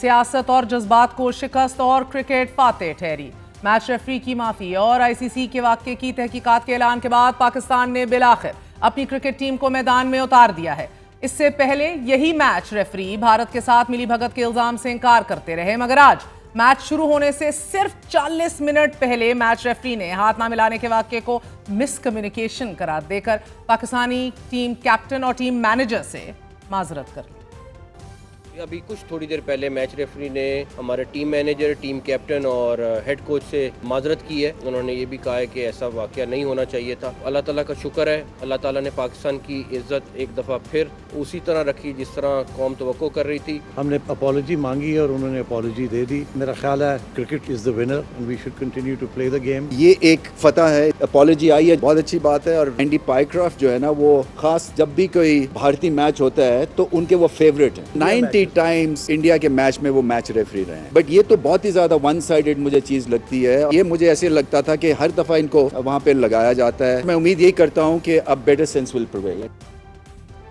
सियासत और जज्बात को शिकस्त और क्रिकेट फातेह ठहरी। मैच रेफरी की माफी और आईसीसी के वाक़े की तहकीकात के ऐलान के बाद पाकिस्तान ने बिलाखिर अपनी क्रिकेट टीम को मैदान में उतार दिया है। इससे पहले यही मैच रेफरी भारत के साथ मिलीभगत के इल्जाम से इनकार करते रहे, मगर आज मैच शुरू होने से सिर्फ 40 मिनट पहले मैच रेफरी ने हाथ ना मिलाने के वाक़े को मिसकम्युनिकेशन करार देकर पाकिस्तानी टीम कैप्टन और टीम मैनेजर से माजरत कर ली। अभी कुछ थोड़ी देर पहले मैच रेफरी ने हमारे टीम मैनेजर, टीम कैप्टन और हेड कोच से माजरत की है। उन्होंने ये भी कहा है कि ऐसा वाक़या नहीं होना चाहिए था। अल्लाह ताला का शुक्र है, अल्लाह ताला ने पाकिस्तान की इज्जत एक दफ़ा फिर उसी तरह रखी जिस तरह कौम तवक्को कर रही थी। हमने अपॉलॉजी मांगी और उन्होंने अपॉलॉजी दे दी। मेरा ख्याल है cricket is the winner and we should continue to play the game. ये एक फतह है, अपॉलॉजी आई है, बहुत अच्छी बात है। और एंडी पाइक्रॉफ्ट जो है ना, वो खास जब भी कोई भारतीय मैच होता है तो उनके वो फेवरेट है। 90 टाइम्स इंडिया के मैच में वो मैच रेफरी रहे हैं, बट ये तो बहुत ही ज्यादा वन साइडेड मुझे चीज लगती है। ये मुझे ऐसे लगता था कि हर दफा इनको वहां पे लगाया जाता है। मैं उम्मीद यही करता हूं कि अब better sense will prevail.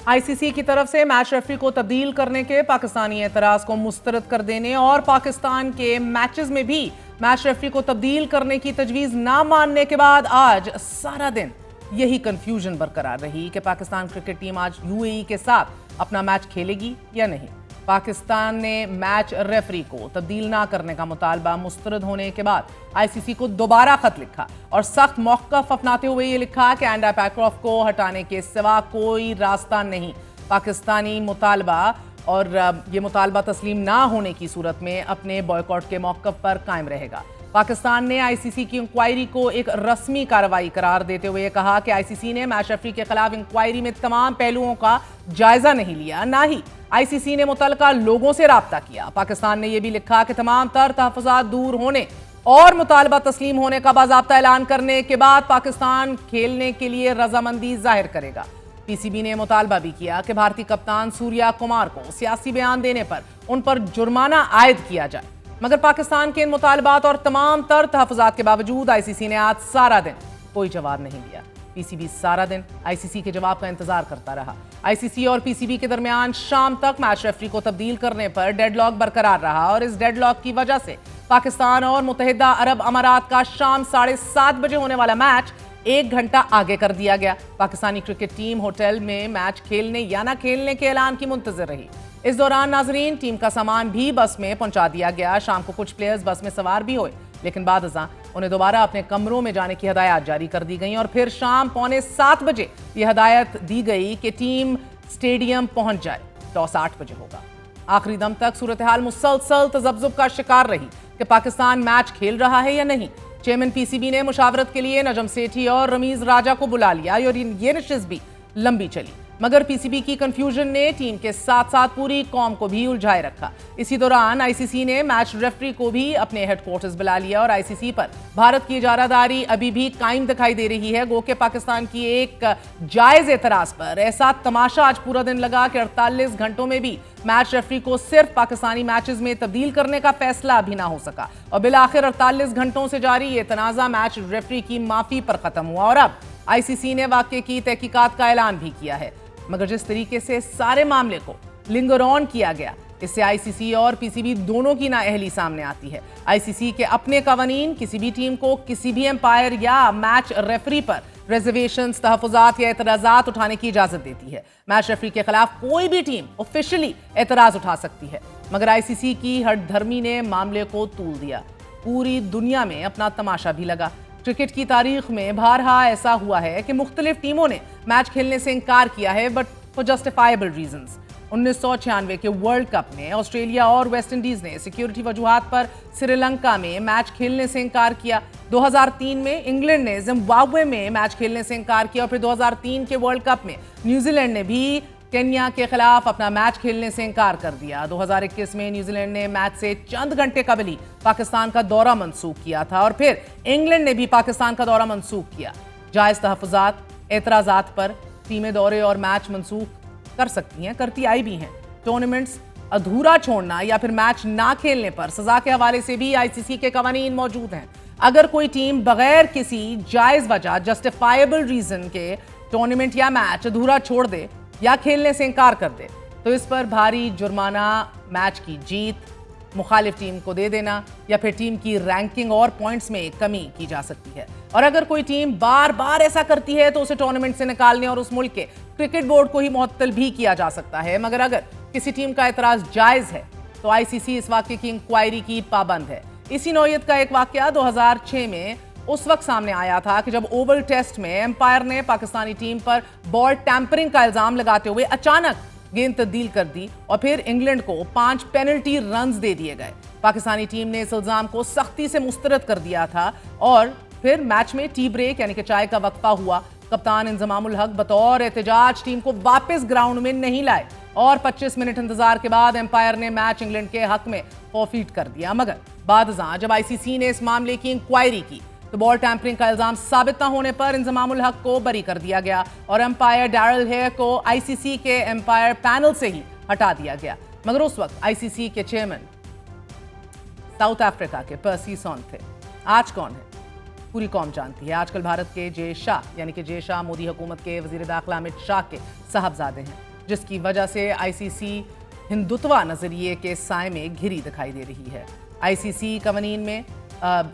ICC की तरफ से मैच रेफरी को तब्दील करने के पाकिस्तानी एतराज को मुस्तरद कर देने और पाकिस्तान के मैचेस में भी मैच रेफरी को तब्दील करने की तजवीज ना मानने के बाद आज सारा दिन यही कंफ्यूजन बरकरार रही कि पाकिस्तान क्रिकेट टीम आज यूएई के साथ अपना मैच खेलेगी या नहीं। पाकिस्तान ने मैच रेफरी को तब्दील ना करने का मुतालबा मुस्तरद होने के बाद आईसीसी को दोबारा खत लिखा और सख्त मौक़िफ़ अपनाते हुए ये लिखा कि एंडी पाइक्रॉफ्ट को हटाने के सिवा कोई रास्ता नहीं। पाकिस्तानी मुतालबा और ये मुतालबा तस्लीम ना होने की सूरत में अपने बॉयकॉट के मौक़िफ़ पर कायम रहेगा। पाकिस्तान ने आईसीसी की इंक्वायरी को एक रस्मी कार्रवाई करार देते हुए कहा कि आईसीसी ने मैच रेफरी के खिलाफ इंक्वायरी में तमाम पहलुओं का जायजा नहीं लिया, ना ही आईसीसी ने मुतल्लिका लोगों से राब्ता किया। पाकिस्तान ने यह भी लिखा कि तमाम तर तहफ़्फ़ुज़ात दूर होने और मुतालबा तस्लीम होने का बाज़ाब्ता ऐलान करने के बाद पाकिस्तान खेलने के लिए रजामंदी जाहिर करेगा। पीसीबी ने मुतालबा भी किया कि भारतीय कप्तान सूर्या कुमार को सियासी बयान देने पर उन पर जुर्माना आयद किया जाए, मगर पाकिस्तान के इन मुतालबात और तमाम तर तहफ़्फ़ुज़ात के बावजूद आईसीसी ने आज सारा दिन कोई जवाब नहीं दिया। पीसीबी सारा दिन आईसीसी के जवाब का इंतजार करता रहा। आईसीसी और पीसीबी के दरमियान शाम तक मैच रेफरी को तब्दील करने पर डेडलॉक बरकरार रहा और इस डेडलॉक की वजह से पाकिस्तान और मुत्तहिदा अरब अमारात का शाम 7:30 बजे होने वाला मैच 1 घंटा आगे कर दिया गया। पाकिस्तानी क्रिकेट टीम होटल में मैच खेलने या ना खेलने के ऐलान की मुंतज़िर रही। इस दौरान नाजरीन टीम का सामान भी बस में पहुंचा दिया गया। शाम को कुछ प्लेयर्स बस में सवार भी हुए, लेकिन बाद अज़ां उन्हें दोबारा अपने कमरों में जाने की हदायत जारी कर दी गई और फिर शाम 6:45 बजे यह हदायत दी गई कि टीम स्टेडियम पहुंच जाए। टॉस 8 बजे होगा। आखिरी दम तक सूरत हाल मुसलसल तज़ब्ज़ुब का शिकार रही कि पाकिस्तान मैच खेल रहा है या नहीं। चेयरमैन पीसीबी ने मुशावरत के लिए नजम सेठी और रमीज राजा को बुला लिया और ये नशिस्त भी लंबी चली, मगर पीसीबी की कंफ्यूजन ने टीम के साथ साथ पूरी कौम को भी उलझाए रखा। इसी दौरान आईसीसी ने मैच रेफरी को भी अपने हेडक्वार्टर्स बुला लिया और आईसीसी पर भारत की इजारादारी अभी भी कायम दिखाई दे रही है। गो के पाकिस्तान की एक जायज एतराज पर ऐसा तमाशा आज पूरा दिन लगा कि 48 घंटों में भी मैच रेफरी को सिर्फ पाकिस्तानी मैचेस में तब्दील करने का फैसला भी ना हो सका और बिलाखिर 48 घंटों से जारी ये तनाज़ा मैच रेफरी की माफी पर खत्म हुआ और अब आईसीसी ने वाक़े की तहकीकात का ऐलान भी किया है। मगर जिस तरीके से सारे मामले को लिंगर ऑन किया गया, इससे आईसीसी और पीसीबी दोनों की नाअहली सामने आती है। आईसीसी के अपने कवानीन किसी भी टीम को किसी भी एम्पायर या मैच रेफरी पर रिजर्वेशंस, तहफ़्फ़ुज़ात या एतराज़ात उठाने की इजाज़त देती है। मैच रेफरी के खिलाफ कोई भी टीम ऑफिशियली एतराज़ उठा सकती है, मगर आईसीसी की हठधर्मी ने मामले को तूल दिया। पूरी दुनिया में अपना तमाशा भी लगा। क्रिकेट की तारीख में बारहा ऐसा हुआ है कि मुख्तलिफ टीमों ने मैच खेलने से इनकार किया है, बट फॉर जस्टिफाइबल रीजंस। 1996 के वर्ल्ड कप में ऑस्ट्रेलिया और वेस्ट इंडीज ने सिक्योरिटी वजूहात पर श्रीलंका में मैच खेलने से इनकार किया। 2003 में इंग्लैंड ने जिम्बाब्वे में मैच खेलने से इनकार किया और फिर 2003 के वर्ल्ड कप में न्यूजीलैंड ने भी केन्या के खिलाफ अपना मैच खेलने से इनकार कर दिया। 2021 में न्यूजीलैंड ने मैच से चंद घंटे कबल ही पाकिस्तान का दौरा मंसूख किया था और फिर इंग्लैंड ने भी पाकिस्तान का दौरा मंसूख किया। जायज तहफ़्फ़ुज़ात, एतराज़ात पर टीमें दौरे और मैच मंसूख कर सकती हैं, करती आई भी हैं। टूर्नामेंट्स अधूरा छोड़ना या फिर मैच ना खेलने पर सजा के हवाले से भी आईसीसी के कवानीन मौजूद हैं। अगर कोई टीम बगैर किसी जायज वजह, जस्टिफाइबल रीजन के टूर्नामेंट या मैच अधूरा छोड़ दे या खेलने से इनकार कर दे तो इस पर भारी जुर्माना, मैच की जीत मुखालिफ टीम को दे देना या फिर टीम की रैंकिंग और पॉइंट्स में कमी की जा सकती है। और अगर कोई टीम बार बार ऐसा करती है तो उसे टूर्नामेंट से निकालने और उस मुल्क के क्रिकेट बोर्ड को ही मुअत्तल भी किया जा सकता है। मगर अगर किसी टीम का एतराज जायज है तो आईसीसी इस वाकये की इंक्वायरी की पाबंद है। इसी नौयत का एक वाकया 2006 में उस वक्त सामने आया था कि जब ओवल टेस्ट में एम्पायर ने पाकिस्तानी टीम पर बॉल टैंपरिंग का इल्जाम लगाते हुए अचानक गेंद तब्दील कर दी और फिर इंग्लैंड को 5 पेनल्टी रन्स दे दिए गए। पाकिस्तानी टीम ने इस इल्जाम को सख्ती से मुस्तरद कर दिया था और फिर मैच में टी ब्रेक यानी कि चाय का वक्फा हुआ। कप्तान इंजमामुल हक बतौर एहतजाज टीम को वापस ग्राउंड में नहीं लाए और 25 मिनट इंतजार के बाद एम्पायर ने मैच इंग्लैंड के हक में फॉरफीट कर दिया। मगर बादशाह जब आईसीसी ने इस मामले की इंक्वायरी की तो बॉल टैंपरिंग का इल्जाम साबित न होने पर इंजमामुल हक को बरी कर दिया गया और एम्पायर डैरल हेयर को आईसीसी के एम्पायर पैनल से ही हटा दिया गया। मगर उस वक्त आईसीसी के चेयरमैन साउथ अफ्रीका के पर्सी सॉन थे। आज कौन है पूरी कौम जानती है। आजकल भारत के जे शाह यानी कि जे शाह मोदी हुकूमत के वजीर दाखिला अमित शाह के साहबजादे हैं, जिसकी वजह से आईसीसी हिंदुत्वा नजरिए के साए में घिरी दिखाई दे रही है। आईसीसी कवानीन में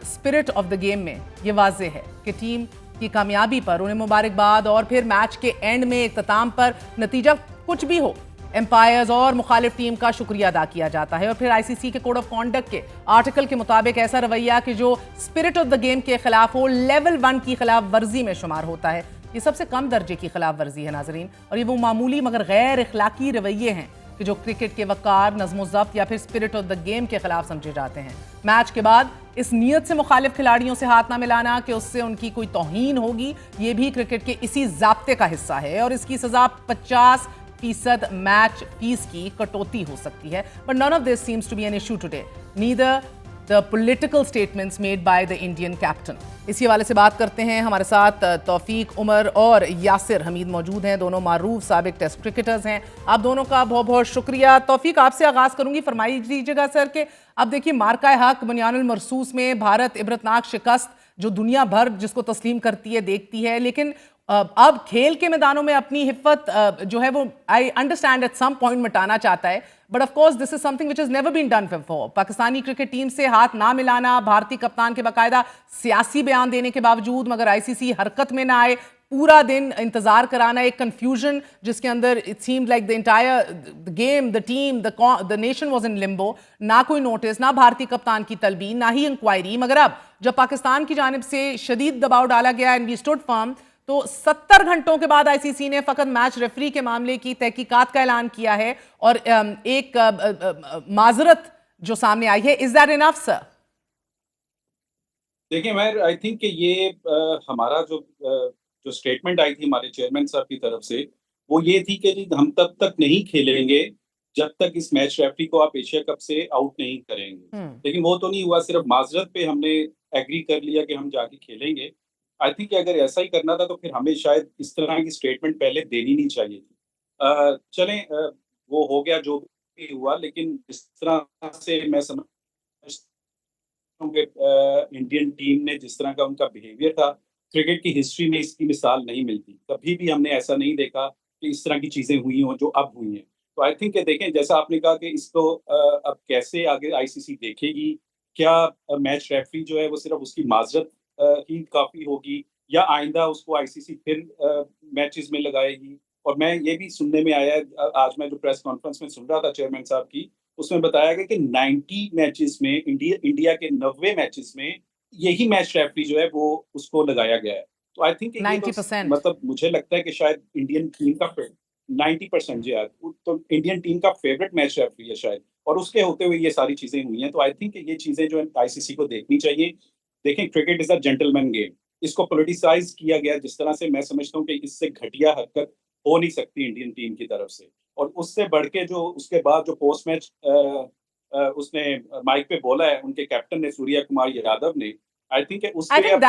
स्पिरिट ऑफ द गेम में ये वाज़ेह है कि टीम की कामयाबी पर उन्हें मुबारकबाद और फिर मैच के एंड में इख्तिताम पर नतीजा कुछ भी हो एम्पायर्स और मुखालिफ टीम का शुक्रिया अदा किया जाता है। और फिर आईसीसी के कोड ऑफ कॉन्डक्ट के आर्टिकल के मुताबिक ऐसा रवैया कि जो स्पिरिट ऑफ द गेम के खिलाफ हो लेवल 1 की खिलाफ वर्जी में शुमार होता है। ये सबसे कम दर्जे की खिलाफ वर्जी है नाजरीन, और ये वो मामूली मगर गैर इखलाकी रवैये हैं कि जो क्रिकेट के वकार नज़्म ज़ब्त या फिर स्पिरिट ऑफ द गेम के खिलाफ समझे जाते हैं। मैच के बाद इस नीयत से मुखालिफ खिलाड़ियों से हाथ ना मिलाना कि उससे उनकी कोई तौहीन होगी, ये भी क्रिकेट के इसी ज़ाब्ते का हिस्सा है और इसकी सज़ा 50% मैच फीस की कटौती हो सकती है। But none of this seems to be an issue today, neither the political statements made by the Indian captain. इसी हवाले से बात करते हैं। हमारे साथ तौफीक उमर और यासिर हमीद मौजूद हैं, दोनों मारूफ साबिक टेस्ट क्रिकेटर्स हैं। आप दोनों का बहुत बहुत शुक्रिया। तौफीक, आपसे आगाज़ करूंगी, फरमाई दीजिएगा सर कि अब देखिए मार्का हक बुनियानुल मरसूस में भारत इबरतनाक शिकस्त जो दुनिया भर जिसको तस्लीम करती है देखती है, लेकिन अब खेल के मैदानों में अपनी हिफ़्फ़त जो है वो I understand at some point मिटाना चाहता है, but of course this is something which is never been done before. Pakistani cricket team से हाथ ना मिलाना, भारतीय कप्तान के बाकायदा सियासी बयान देने के बावजूद मगर आईसीसी हरकत में ना आए, पूरा दिन इंतजार कराना, एक कंफ्यूजन जिसके अंदर it seemed like the entire game, the team, the nation was in Limbo. ना कोई नोटिस, ना भारतीय कप्तान की तलबीन, ना ही इंक्वायरी। मगर अब जब पाकिस्तान की जानिब से शदीद दबाव डाला गया एंड वी स्टूड फर्म, तो 70 घंटों के बाद आईसीसी ने फकत मैच रेफरी के मामले की तहकीकात का ऐलान किया है और एक माजरत जो सामने आई है। Is that enough sir? देखिए, मैं आई थिंक कि ये हमारा जो स्टेटमेंट आई थी हमारे चेयरमैन साहब की तरफ से, वो ये थी कि जी हम तब तक नहीं खेलेंगे जब तक इस मैच रेफरी को आप एशिया कप से आउट नहीं करेंगे। लेकिन वो तो नहीं हुआ, सिर्फ माजरत पे हमने एग्री कर लिया कि हम जाके खेलेंगे। आई थिंक अगर ऐसा ही करना था तो फिर हमें शायद इस तरह की स्टेटमेंट पहले देनी नहीं चाहिए थी। चलें, वो हो गया जो भी हुआ, लेकिन इस तरह से मैं समझता हूं कि इंडियन टीम ने जिस तरह का उनका बिहेवियर था, क्रिकेट की हिस्ट्री में इसकी मिसाल नहीं मिलती। कभी भी हमने ऐसा नहीं देखा कि इस तरह की चीजें हुई हों जो अब हुई हैं। तो आई थिंक देखें, जैसा आपने कहा कि इसको अब कैसे आगे आईसीसी देखेगी, क्या मैच रेफरी जो है वो सिर्फ उसकी माजरत ही काफी होगी या आइंदा उसको आईसीसी फिर मैचेस में लगाएगी। और मैं ये भी सुनने में आया है, आज मैं जो प्रेस कॉन्फ्रेंस में सुन रहा था चेयरमैन साहब की, उसमें बताया गया कि 90 मैचेस में इंडिया के 90 मैचेस में यही मैच रेफरी जो है वो उसको लगाया गया है। तो आई थिंक 90%, मतलब मुझे लगता है कि शायद इंडियन टीम का 90% जी यार, तो इंडियन टीम का फेवरेट मैच रेफरी है शायद, और उसके होते हुए ये सारी चीजें हुई हैं। तो आई थिंक ये चीजें जो है आईसीसी को देखनी चाहिए। देखें, cricket is a gentleman game, इसको पॉलिटिसाइज किया गया जिस तरह से, मैं समझता हूँ कि इससे घटिया हरकत हो नहीं सकती इंडियन टीम की तरफ से। और उससे बढ़ के जो उसके बाद जो पोस्ट मैच उसने माइक पे बोला है उनके कैप्टन ने, सूर्या कुमार यादव ने, आई थिंक उसके